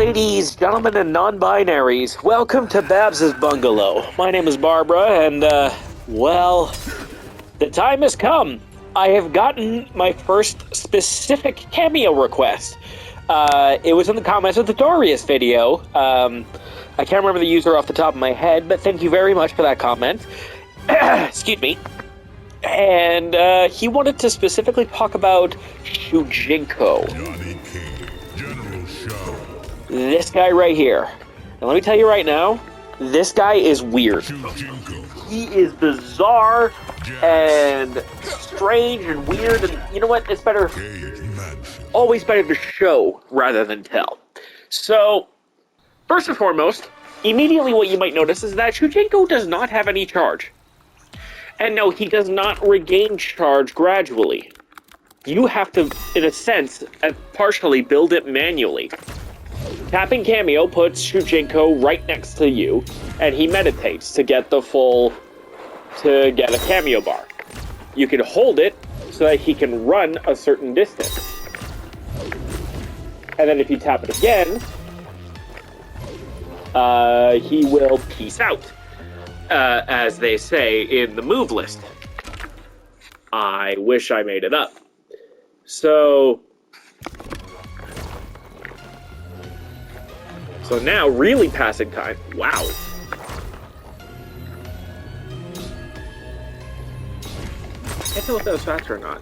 Ladies, gentlemen, and non-binaries, welcome to Babs's Bungalow. My name is Barbara, and, well, the time has come. I have gotten my first specific cameo request. It was in the comments of the Dorius video. I can't remember the user off the top of my head, but thank you very much for that comment. Excuse me. And, he wanted to specifically talk about Shujinko. This guy right here. And let me tell you right now, this guy is weird. He is bizarre and strange and weird, and you know what? It's better, always better to show rather than tell. So, first and foremost, immediately what you might notice is that Shujinko does not have any charge. And no, he does not regain charge gradually. You have to, in a sense, partially build it manually. Tapping Kameo puts Shujinko right next to you, and he meditates to get a Kameo bar. You can hold it so that he can run a certain distance. And then if you tap it again, he will peace out, as they say in the move list. I wish I made it up. So now, really passing time. Wow. Can't tell if that was faster or not.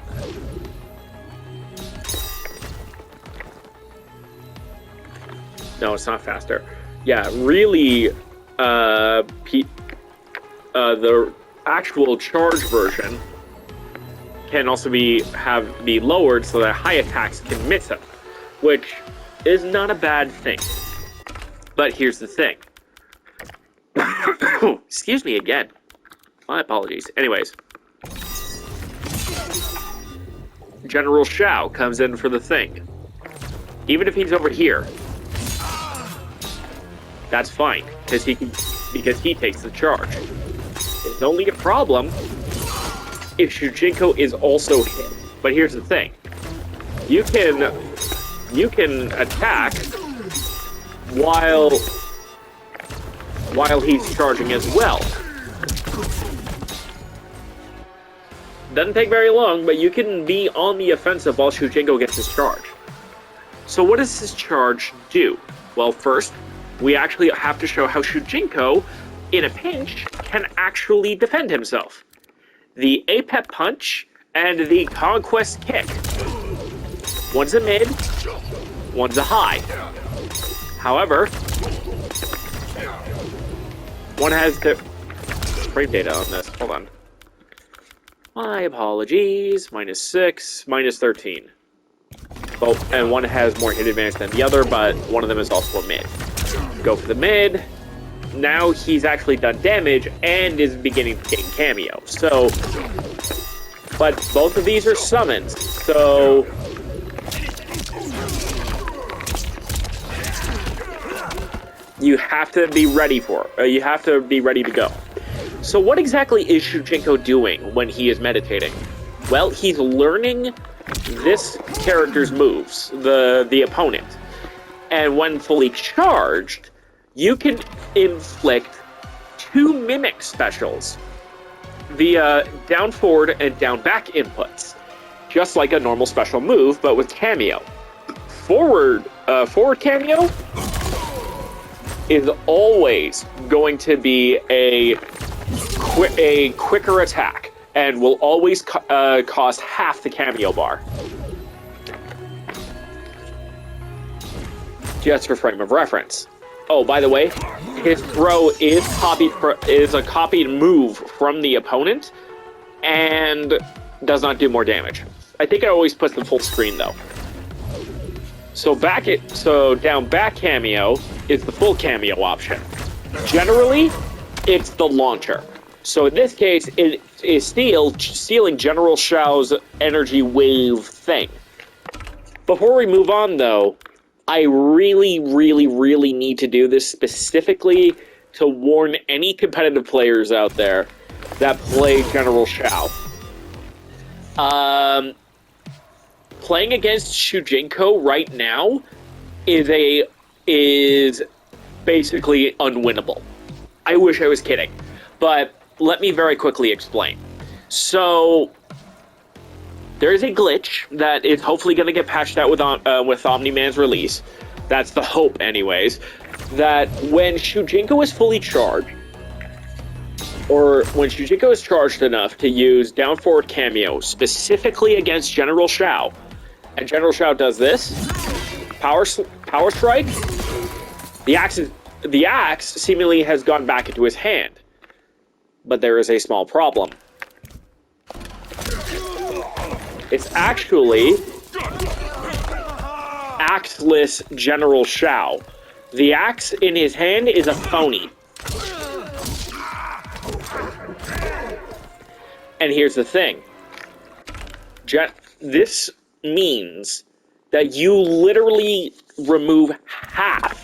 No, it's not faster. Yeah, really, the actual charge version can also be lowered so that high attacks can miss him, which is not a bad thing. But here's the thing. Excuse me again. My apologies. Anyways. General Shao comes in for the thing. Even if he's over here. That's fine. Because he takes the charge. It's only a problem if Shujinko is also hit. But here's the thing. You can attack while he's charging as well. Doesn't take very long, but you can be on the offensive while Shujinko gets his charge. So what does this charge do? Well, first, we actually have to show how Shujinko, in a pinch, can actually defend himself. The Apep Punch and the Conquest Kick. One's a mid, one's a high. However, one has the frame data on this. Hold on. My apologies. -6, -13. Both, and one has more hit advantage than the other, but one of them is also a mid. Go for the mid. Now he's actually done damage and is beginning to gain Kameo. So, but both of these are summons. So, you have to be ready you have to be ready to go. So what exactly is Shujinko doing when he is meditating? Well, he's learning this character's moves, the opponent. And when fully charged, you can inflict 2 mimic specials via down forward and down back inputs. Just like a normal special move, but with Kameo. Forward Kameo is always going to be a quicker attack and will always cost half the Kameo bar. Just for frame of reference. Oh, by the way, his throw is a copied move from the opponent and does not do more damage. I think it always puts the full screen though. So down back Kameo is the full Kameo option. Generally, it's the launcher. So in this case, it is stealing General Shao's energy wave thing. Before we move on though, I really, really, really need to do this specifically to warn any competitive players out there that play General Shao. Playing against Shujinko right now is a is basically unwinnable. I wish I was kidding, but let me very quickly explain. So, there is a glitch that is hopefully going to get patched out with Omni-Man's release. That's the hope, anyways. That when Shujinko is fully charged, or when Shujinko is charged enough to use down forward Kameo specifically against General Shao, and General Shao does this, power strike, the axe seemingly has gone back into his hand. But there is a small problem. It's actually axeless General Shao. The axe in his hand is a phony. And here's the thing. This means that you literally remove half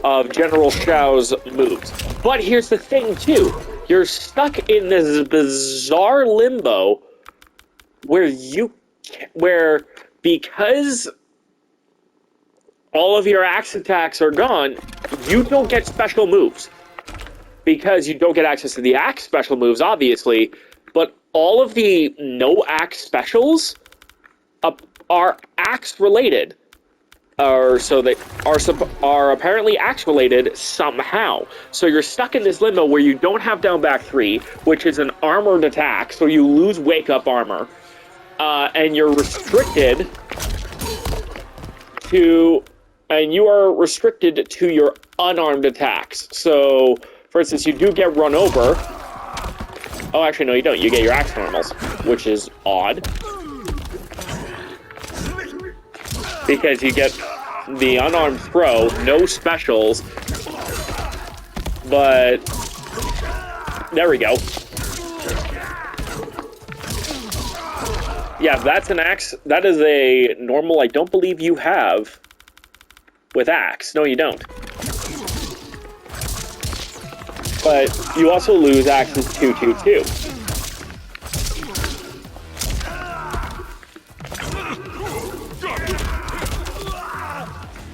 of General Shao's moves. But here's the thing, too. You're stuck in this bizarre limbo where because all of your axe attacks are gone, you don't get special moves. Because you don't get access to the axe special moves, obviously, but all of the no-axe specials are axe-related. So they are apparently axe-related somehow. So you're stuck in this limbo where you don't have down back 3, which is an armored attack, so you lose wake-up armor. And you're restricted to... And you are restricted to your unarmed attacks. So, for instance, you do get run over. Oh, actually, no, you don't. You get your axe normals, which is odd. Because you get the unarmed throw, no specials, but there we go. Yeah, that's an axe. That is a normal I don't believe you have with axe. No, you don't. But you also lose axes 2-2-2.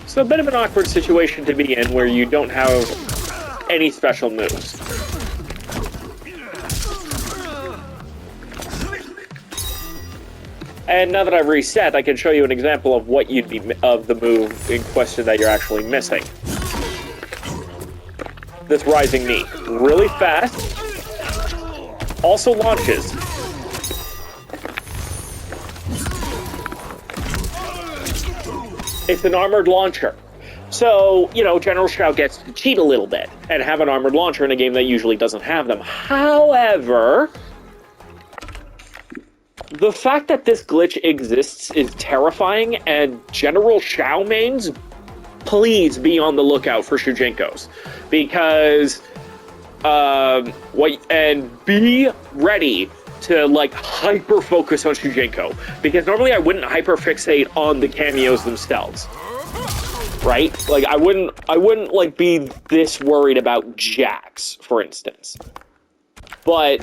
So a bit of an awkward situation to be in where you don't have any special moves. And now that I've reset, I can show you an example of what you'd be of the move in question that you're actually missing. This rising knee, really fast. Also launches. It's an armored launcher. So, you know, General Shao gets to cheat a little bit and have an armored launcher in a game that usually doesn't have them. However, the fact that this glitch exists is terrifying, and General Shao mains, please be on the lookout for Shujinko's. Because, and be ready to, like, hyper-focus on Shujinko. Because normally I wouldn't hyper-fixate on the cameos themselves. Right? Like, I wouldn't, like, be this worried about Jax, for instance. But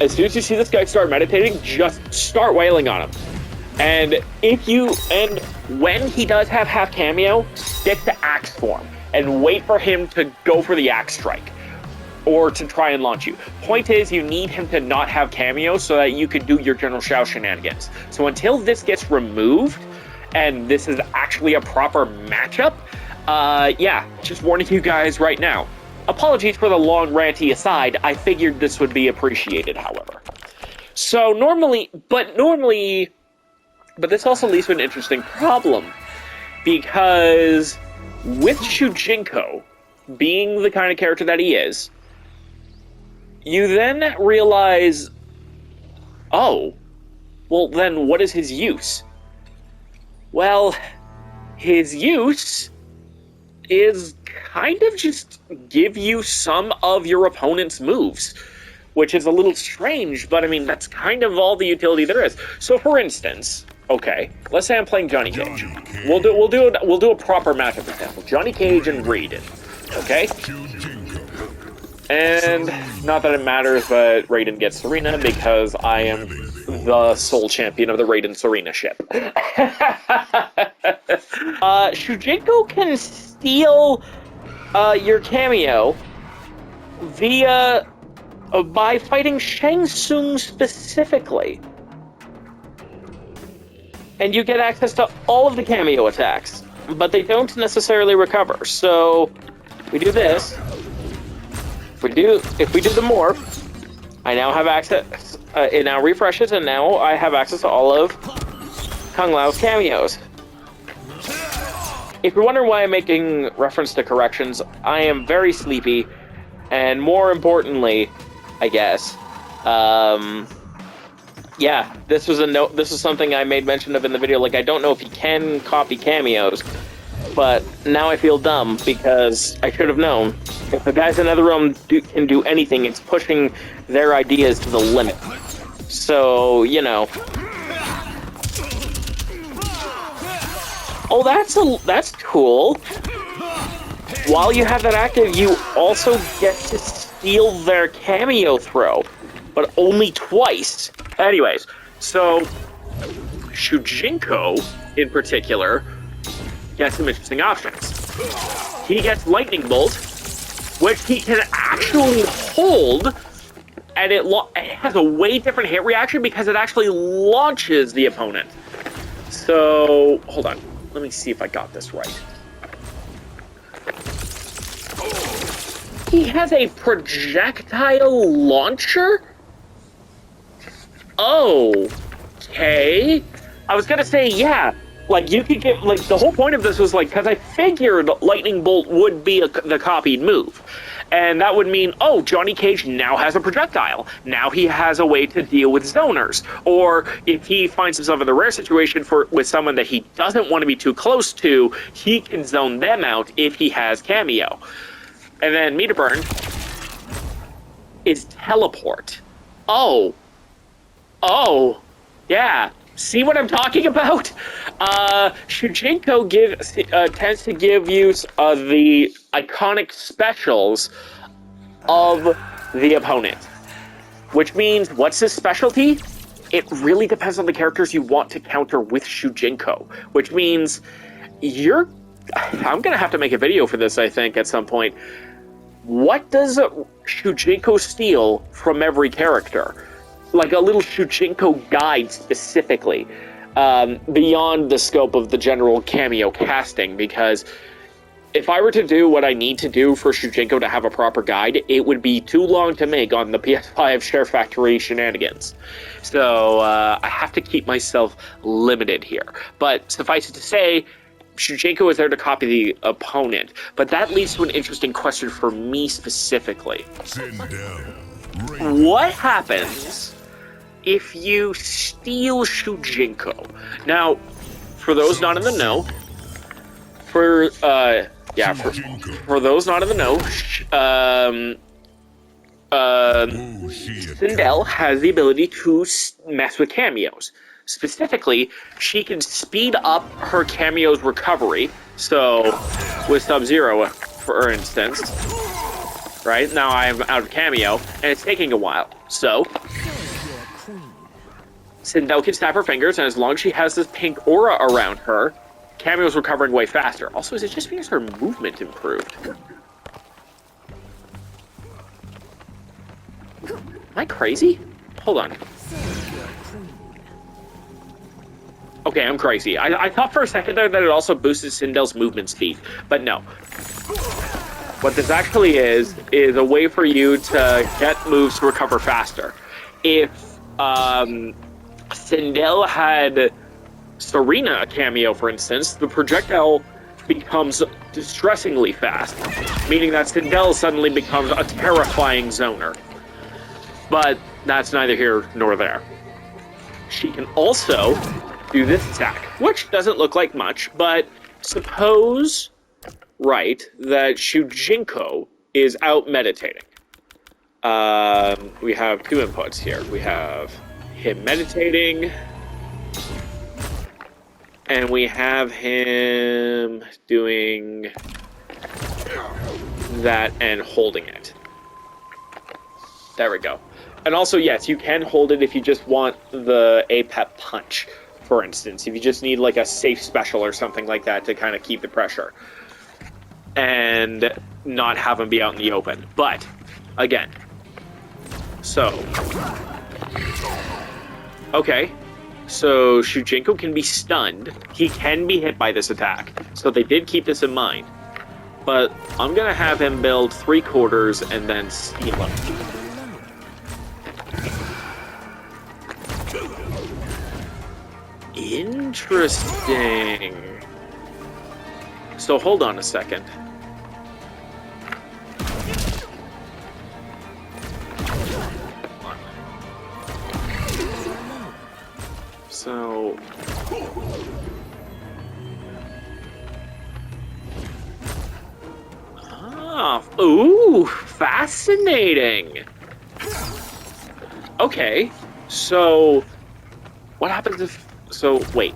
as soon as you see this guy start meditating, just start wailing on him. And when he does have half cameo, stick to axe form and wait for him to go for the axe strike or to try and launch you. Point is, you need him to not have cameo so that you can do your General Shao shenanigans. So until this gets removed and this is actually a proper matchup, yeah, just warning you guys right now. Apologies for the long ranty aside, I figured this would be appreciated, however. So normally, but this also leads to an interesting problem, because with Shujinko being the kind of character that he is, you then realize, oh, well then what is his use? Well, his use is kind of just give you some of your opponent's moves, which is a little strange, but I mean, that's kind of all the utility there is. So for instance, okay, let's say I'm playing Johnny Cage. We'll do a proper matchup example. Johnny Cage and Raiden. Okay? And not that it matters, but Raiden gets Serena because I am the sole champion of the Raiden Serena ship. Shujinko can steal your Kameo via by fighting Shang Tsung specifically. And you get access to all of the Kameo attacks, but they don't necessarily recover. So we do this. If we do the morph, I now have access. It now refreshes, and now I have access to all of Kung Lao's cameos. If you're wondering why I'm making reference to corrections, I am very sleepy, and more importantly, I guess, yeah, this was a note. This is something I made mention of in the video. Like, I don't know if you can copy cameos, but now I feel dumb because I should have known. If the guys in the other room can do anything, it's pushing their ideas to the limit. So, you know. Oh, that's cool. While you have that active, you also get to steal their Kameo throw, but only twice. Anyways, so Shujinko, in particular, gets some interesting options. He gets Lightning Bolt, which he can actually hold, and it has a way different hit reaction because it actually launches the opponent. So, hold on. Let me see if I got this right. He has a projectile launcher? Okay. I was gonna say, yeah. Like, you could get, like, the whole point of this was, like, because I figured Lightning Bolt would be the copied move. And that would mean, oh, Johnny Cage now has a projectile. Now he has a way to deal with zoners. Or if he finds himself in the rare situation with someone that he doesn't want to be too close to, he can zone them out if he has Kameo. And then Meter Burn is teleport. Oh, yeah. See what I'm talking about? Shujinko tends to give you the iconic specials of the opponent. Which means, what's his specialty? It really depends on the characters you want to counter with Shujinko. Which means, I'm going to have to make a video for this, I think, at some point. What does Shujinko steal from every character? Like a little Shujinko guide specifically, beyond the scope of the general Kameo casting, because if I were to do what I need to do for Shujinko to have a proper guide, it would be too long to make on the PS5 Share Factory shenanigans. So I have to keep myself limited here. But suffice it to say, Shujinko is there to copy the opponent. But that leads to an interesting question for me specifically. What happens if you steal Shujinko? Now, for those not in the know, for those not in the know, Sindel has the ability to mess with cameos. Specifically, she can speed up her Kameo's recovery. So, with Sub-Zero, for instance, right now I'm out of Kameo, and it's taking a while. So, Sindel can snap her fingers, and as long as she has this pink aura around her, Kameo's recovering way faster. Also, is it just because her movement improved? Am I crazy? Hold on. Okay, I'm crazy. I thought for a second there that it also boosted Sindel's movement speed, but no. What this actually is a way for you to get moves to recover faster. If Sindel had Serena Kameo, for instance, the projectile becomes distressingly fast, meaning that Sindel suddenly becomes a terrifying zoner. But that's neither here nor there. She can also do this attack, which doesn't look like much, but suppose, right, that Shujinko is out meditating. We have two inputs here. We have him meditating, and we have him doing that and holding it. There we go. And also, yes, you can hold it if you just want the APEP punch, for instance, if you just need like a safe special or something like that to kind of keep the pressure and not have him be out in the open. But again, so okay, so Shujinko can be stunned. He can be hit by this attack, so they did keep this in mind. But I'm gonna have him build 3/4 and then steal him. Interesting. So hold on a second. So ooh, fascinating. Okay, so what happens if... So, wait.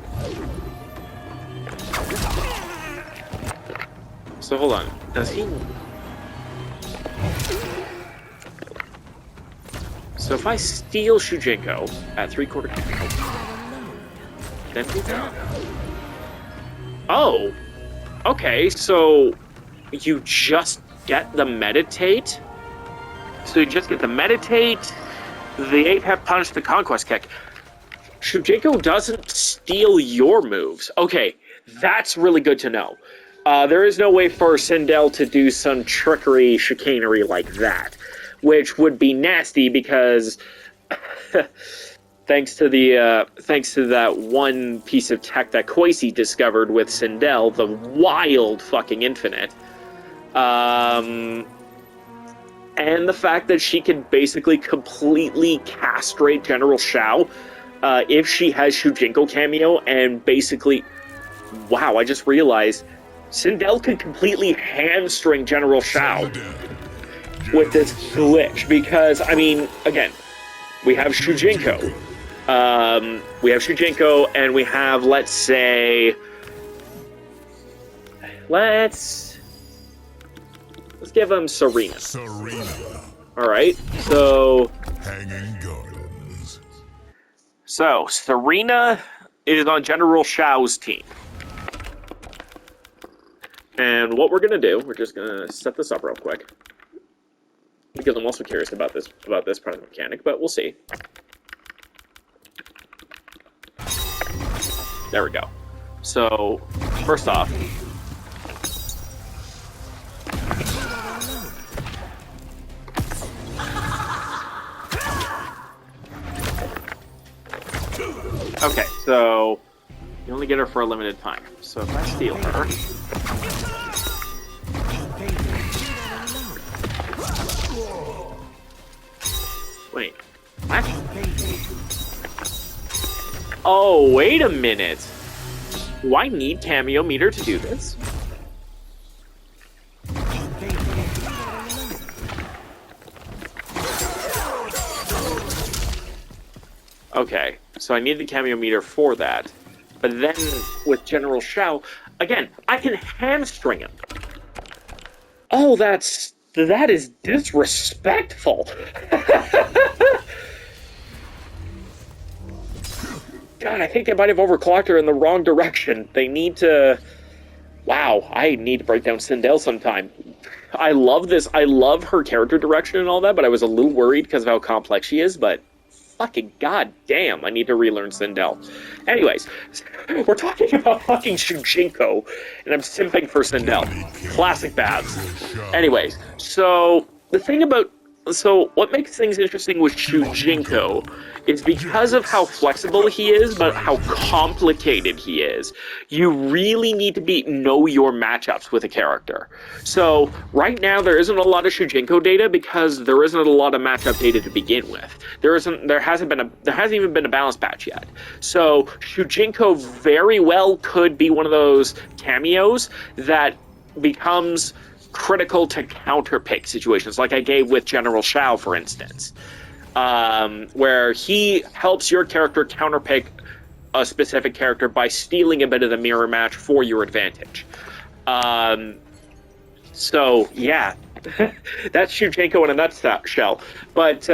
So, hold on. Does he... So, if I steal Shujinko at 3/4 Kameo, then do that. Oh! Okay, so you just get the meditate? So you just get the meditate, the Apex punch, the conquest kick. Shujinko doesn't steal your moves. Okay, that's really good to know. There is no way for Sindel to do some trickery, chicanery like that, which would be nasty because thanks to that one piece of tech that Koisi discovered with Sindel, the wild fucking infinite, and the fact that she can basically completely castrate General Shao if she has Shujinko Kameo, and basically, wow, I just realized Sindel can completely hamstring General Shao with this glitch, because, I mean, again, we have Shujinko. We have Shujinko, and we have, let's give him Serena. Alright, so... Hanging Gardens. So, Serena is on General Shao's team. And what we're gonna do, we're just gonna set this up real quick, because I'm also curious about this part of the mechanic, but we'll see. There we go. So, first off, okay, so you only get her for a limited time. So if I steal her, wait, what? Oh, wait a minute. Do I need Kameo meter to do this? Okay, so I need the Kameo meter for that. But then, with General Shao, again, I can hamstring him. Oh, that is disrespectful. God, I think they might have overclocked her in the wrong direction. They need to... Wow, I need to break down Sindel sometime. I love this. I love her character direction and all that, but I was a little worried because of how complex she is, but... Fucking goddamn, I need to relearn Sindel. Anyways, we're talking about fucking Shujinko, and I'm simping for Sindel. Classic Babs. Anyways, so the thing about... So what makes things interesting with Shujinko is because of how flexible he is, but how complicated he is. You really need to know your matchups with a character. So right now there isn't a lot of Shujinko data because there isn't a lot of matchup data to begin with. There hasn't even been a balance patch yet. So Shujinko very well could be one of those cameos that becomes critical to counterpick situations, like I gave with General Shao, for instance, where he helps your character counterpick a specific character by stealing a bit of the mirror match for your advantage. So, yeah, that's Shujinko in a nutshell. But,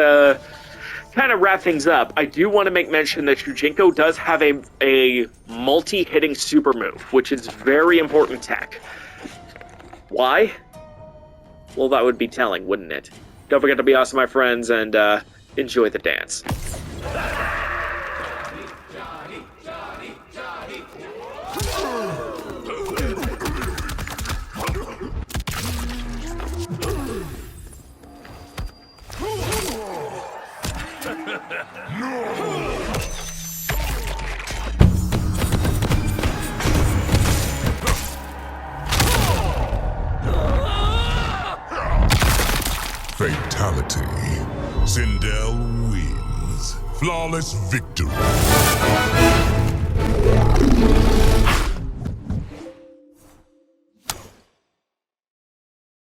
kind of wrap things up, I do want to make mention that Shujinko does have a multi-hitting super move, which is very important tech. Why? Well, that would be telling, wouldn't it? Don't forget to be awesome, my friends, and enjoy the dance. Fatality. Sindel wins. Flawless victory.